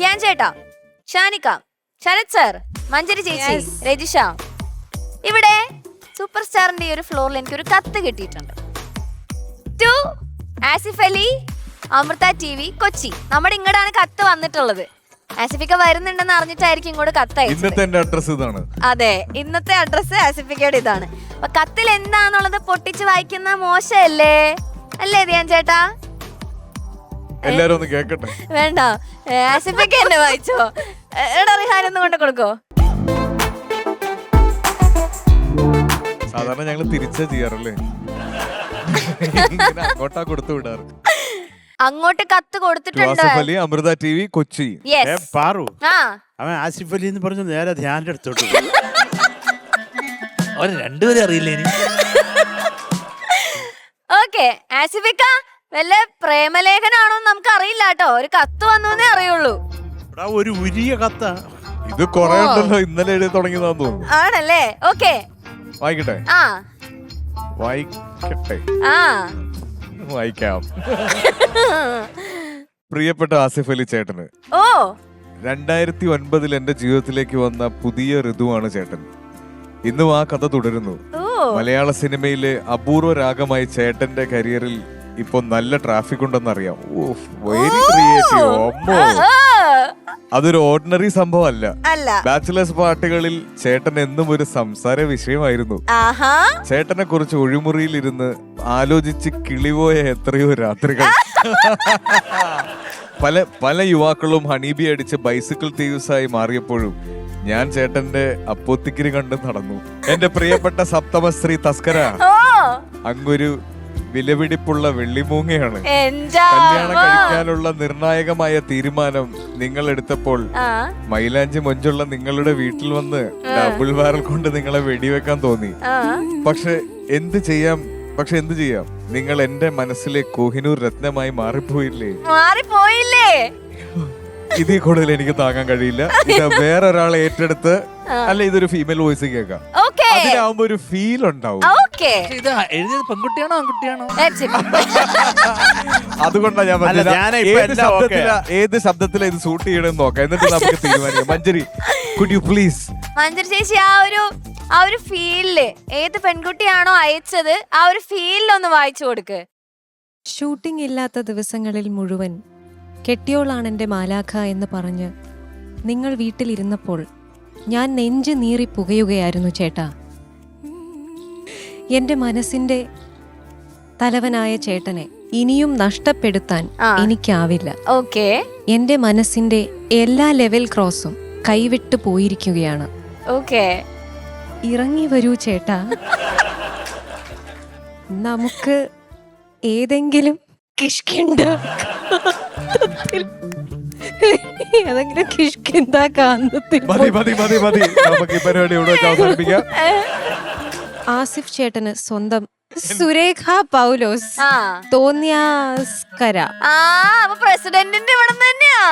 ധ്യാൻ ചേട്ടാ, ഷാനിക്ക, ശരത് സർ, മഞ്ജരി ചേച്ചി, രജിഷ, ഇവിടെ സൂപ്പർ സ്റ്റാറിന്റെ ഈ ഒരു ഫ്ലോറിൽ എനിക്ക് ഒരു കത്ത് കിട്ടിയിട്ടുണ്ട്. To Asif Ali, Amrita TV, Kochi. നമ്മുടെ ഇങ്ങോട്ടാണ് കത്ത് വന്നിട്ടുള്ളത്. ആസിഫിക്ക വരുന്നുണ്ടെന്ന് അറിഞ്ഞിട്ടായിരിക്കും ഇങ്ങോട്ട് കത്ത് അയച്ചത്. അതെ, ഇന്നത്തെ അഡ്രസ് ആസിഫിക്കയുടെ ഇതാണ്. അപ്പൊ കത്തിൽ എന്താന്നുള്ളത് പൊട്ടിച്ച് വായിക്കുന്ന മോശമല്ലേ അല്ലേ ധ്യാൻ ചേട്ടാ? എല്ലാരും ഒന്ന് കേക്കട്ടെ. വേണ്ട, ആസിഫിക്ക എന്നെ വായിച്ചോ. എടാ റിഹാൻ ഒന്ന് കൊണ്ട് കൊടുക്കോ. സാധാരണ ഞങ്ങള് തിരിച്ചാ ചെയ്യാറല്ലേ, അങ്ങോട്ടാ കൊടുത്തു വിടാറ്. അങ്ങോട്ട് കത്ത് കൊടുത്തിട്ടുണ്ട്. ആസിഫ് അലി, അമൃത TV, കൊച്ചി. പാറു ആ, അവൻ ആസിഫ് അലി എന്ന് പറഞ്ഞു നേരെ ധ്യാന്റെ അടുത്തോട്ട് അവര് രണ്ടുപേരും അറിയില്ല. ഓക്കെ ആസിഫിക്ക, വല്ല പ്രേമലേഖനാണോ നമുക്ക് അറിയില്ല കേട്ടോ. ഒരു കത്ത് വന്നേ അറിയുള്ളൂ. ഒരു ഉരിയ കത്ത. ഇത് കൊറേ ഉണ്ടല്ലോ, ഇന്നലെ എഴുതി തുടങ്ങിയതാന്ന് തോന്നുന്നു. ആണല്ലേ? ഓക്കെ, വായിക്കട്ടെ. ആ വായിക്കട്ടെ, ആ വായിക്കാം. പ്രിയപ്പെട്ട ആസിഫ് അലി ചേട്ടന്, ഓ 2009 എന്റെ ജീവിതത്തിലേക്ക് വന്ന പുതിയ ഋതുവാണ് ചേട്ടൻ. ഇന്നും ആ കഥ തുടരുന്നു. മലയാള സിനിമയിലെ അപൂർവ രാഗമായി ചേട്ടന്റെ കരിയറിൽ ഇപ്പൊ നല്ല ട്രാഫിക് ഉണ്ടെന്നറിയാം. Very creative. അമ്മോ, അതൊരു ഓർഡിനറി സംഭവം അല്ല. ബാച്ചിലേഴ്സ് പാർട്ടികളിൽ ചേട്ടൻ എന്നും ഒരു സംസാര വിഷയമായിരുന്നു. ചേട്ടനെ കുറിച്ച് ഒഴിമുറിയിൽ ഇരുന്ന് ആലോചിച്ച് കിളിപോയ എത്രയോ രാത്രികൾ. പല യുവാക്കളും ഹണീബി അടിച്ച് ബൈസിക്കിൾ തീവ്സായി മാറിയപ്പോഴും ഞാൻ ചേട്ടന്റെ അപ്പോത്തിക്കിരി കണ്ട് നടന്നു. എന്റെ പ്രിയപ്പെട്ട സപ്തമശ്രീ തസ്കര, അങ്ങൊരു വിലപിടിപ്പുള്ള വെള്ളിമൂങ്ങയാണ്. കല്യാണം കഴിക്കാനുള്ള നിർണായകമായ തീരുമാനം നിങ്ങൾ എടുത്തപ്പോൾ മൈലാഞ്ചി മൊഞ്ചുള്ള നിങ്ങളുടെ വീട്ടിൽ വന്ന് ഡബിൾ ബാരൽ കൊണ്ട് നിങ്ങളെ വെടിവെക്കാൻ തോന്നി. പക്ഷെ എന്ത് ചെയ്യാം നിങ്ങൾ എന്റെ മനസ്സിലെ കോഹിനൂർ രത്നമായി മാറിപ്പോയില്ലേ? ഇതിൽ കൂടുതൽ എനിക്ക് താങ്ങാൻ കഴിയില്ല. ഇത് വേറൊരാളെ ഏറ്റെടുത്ത് അല്ല, ഇതൊരു ഫീമെയിൽ വോയിസ് കേൾക്കാം. അതിലാവുമ്പോ ഒരു ഫീൽ ഉണ്ടാവും. ഇത് എഴുതിയത് പെൺകുട്ടിയാണോ ആൺകുട്ടിയാണോ? അതുകൊണ്ടാണ് ഞാൻ പറഞ്ഞത് ഏത് ശബ്ദത്തിലാ ഇത് ഷൂട്ട് ചെയ്യണമെന്ന് നോക്കാം, എന്നിട്ട് നമുക്ക് തീരുമാനിക്കാം. മഞ്ജരി, കുഡ് യു പ്ലീസ്? മഞ്ജരി ചേച്ചി, ആ ഒരു ഫീലില് ഏത് പെൺകുട്ടിയാണോ അയച്ചത് ആ ഒരു ഫീലിലൊന്ന് വായിച്ചു കൊടുക്ക്. ഷൂട്ടിംഗ് ഇല്ലാത്ത ദിവസങ്ങളിൽ മുഴുവൻ കെട്ടിയോളാണ് എൻ്റെ മാലാഖ എന്ന് പറഞ്ഞ് നിങ്ങൾ വീട്ടിലിരുന്നപ്പോൾ ഞാൻ നെഞ്ച് നീറി പുകയുകയായിരുന്നു ചേട്ടാ. എൻ്റെ മനസ്സിൻ്റെ തലവനായ ചേട്ടനെ ഇനിയും നഷ്ടപ്പെടുത്താൻ എനിക്കാവില്ല. എൻ്റെ മനസ്സിൻ്റെ എല്ലാ ലെവൽ ക്രോസും കൈവിട്ടു പോയിരിക്കുകയാണ്. ഇറങ്ങി വരൂ ചേട്ടാ, നമുക്ക് ഏതെങ്കിലും ഏതെങ്കിലും കിഷ്കിന്താ കാന്തത്തിൽ ആസിഫ് ചേട്ടന് സ്വന്തം സുരേഖ പൗലോസ് തോന്നിയാസ്കര. പ്രസിഡന്റിന്റെ ഇവിടെ തന്നെയാ.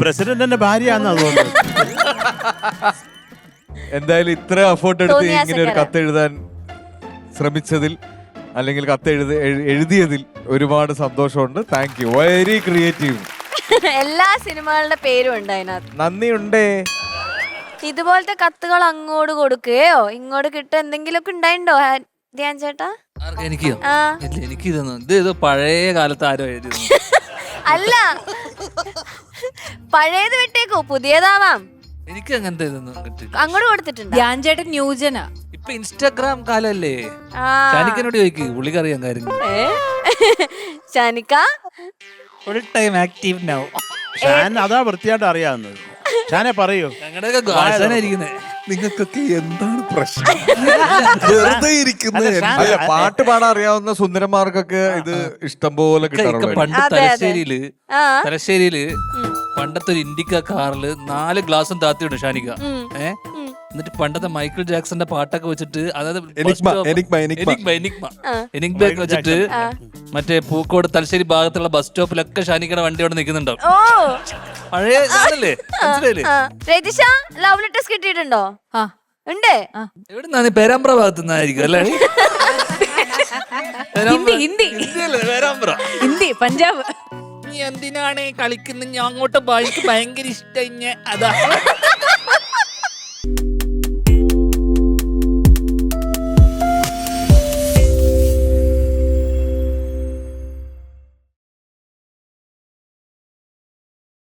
പ്രസിഡന്റിന്റെ ഭാര്യയാണെന്ന് തോന്നുന്നു. എന്തായാലും ഇത്ര എഫേർട്ട് എടുത്ത് ഇങ്ങനെ ഒരു കത്ത് എഴുതാൻ ശ്രമിച്ചതിൽ അല്ലെങ്കിൽ കത്ത് എഴുതിയതിൽ ഒരുപാട് സന്തോഷമുണ്ട്. Thank you, very creative. എല്ലാ സിനിമകളുടെ പേരും ഉണ്ട് അതിനകത്ത്. നന്ദിയുണ്ടേ. ഇതുപോലത്തെ കത്തുകൾ അങ്ങോട്ട് കൊടുക്കുകയോ ഇങ്ങോട്ട് കിട്ടുക എന്തെങ്കിലുമൊക്കെ ഉണ്ടായിണ്ടോ ധ്യാൻ ചേട്ടാ? ഇത് പഴയ കാലത്ത് ആരോ എഴുതി. അല്ല, പഴയത് വിട്ടേക്കോ, പുതിയതാവാം. എനിക്ക് അങ്ങനത്തെ അങ്ങോട്ട് കൊടുത്തിട്ടുണ്ട്. ധ്യാൻ ചേട്ടൻ ന്യൂജന. ഇപ്പൊ ഇൻസ്റ്റാഗ്രാം കാലല്ലേ. ഷാനിക്കനോട് ചോദിക്ക്, പുള്ളിക്കറിയാൻ കാര്യം. ഷാനിക്ക ഫുൾ ടൈം ആക്റ്റീവ് നൗ. അതാ വൃത്തിയായിട്ട് അറിയാവുന്നത്. ഷാനെ പറയൂ. ഞങ്ങളുടെയൊക്കെ ആശാനായിരിക്കുന്നത്. നിങ്ങൾക്കൊക്കെ എന്താണ് പ്രശ്നം? വെറുതെ ഇരിക്കുന്നത്. പാട്ട് പാടാൻ അറിയാവുന്ന സുന്ദരന്മാർക്കൊക്കെ ഇത് ഇഷ്ടം പോലെ കിട്ടാറുണ്ട്. പണ്ട് തലശ്ശേരിയില് പണ്ടത്തെ ഒരു ഇൻഡിക്ക കാറില് 4 ഗ്ലാസും താത്തിയുണ്ട് ഷാനിക്ക. എന്നിട്ട് പണ്ടത്തെ മൈക്കിൾ ജാക്സന്റെ പാട്ടൊക്കെ വെച്ചിട്ട്, അതായത് എനിഗ്മ വെച്ചിട്ട് മറ്റേ പൂക്കോട് തലശ്ശേരി ഭാഗത്തുള്ള ബസ് സ്റ്റോപ്പിലൊക്കെ ഷാനിക്കയുടെ വണ്ടി അവിടെ നിൽക്കുന്നുണ്ടോ. പഴയ ആണല്ലേ, മനസ്സിലായില്ലേ? രജിഷ, ലവ് ലെറ്റേഴ്സ് കിട്ടിയിട്ടുണ്ടോ? ഉണ്ട്. എവിടുന്നാ? പേരാമ്പ്ര ഭാഗത്തുനിന്നായിരിക്കും അല്ലേ? ഹിന്ദി, പഞ്ചാബ്. എന്തിനാണ് കളിക്കുന്നത്? ഞാൻ അങ്ങോട്ട് എനിക്ക് ഭയങ്കര ഇഷ്ടം. അതാ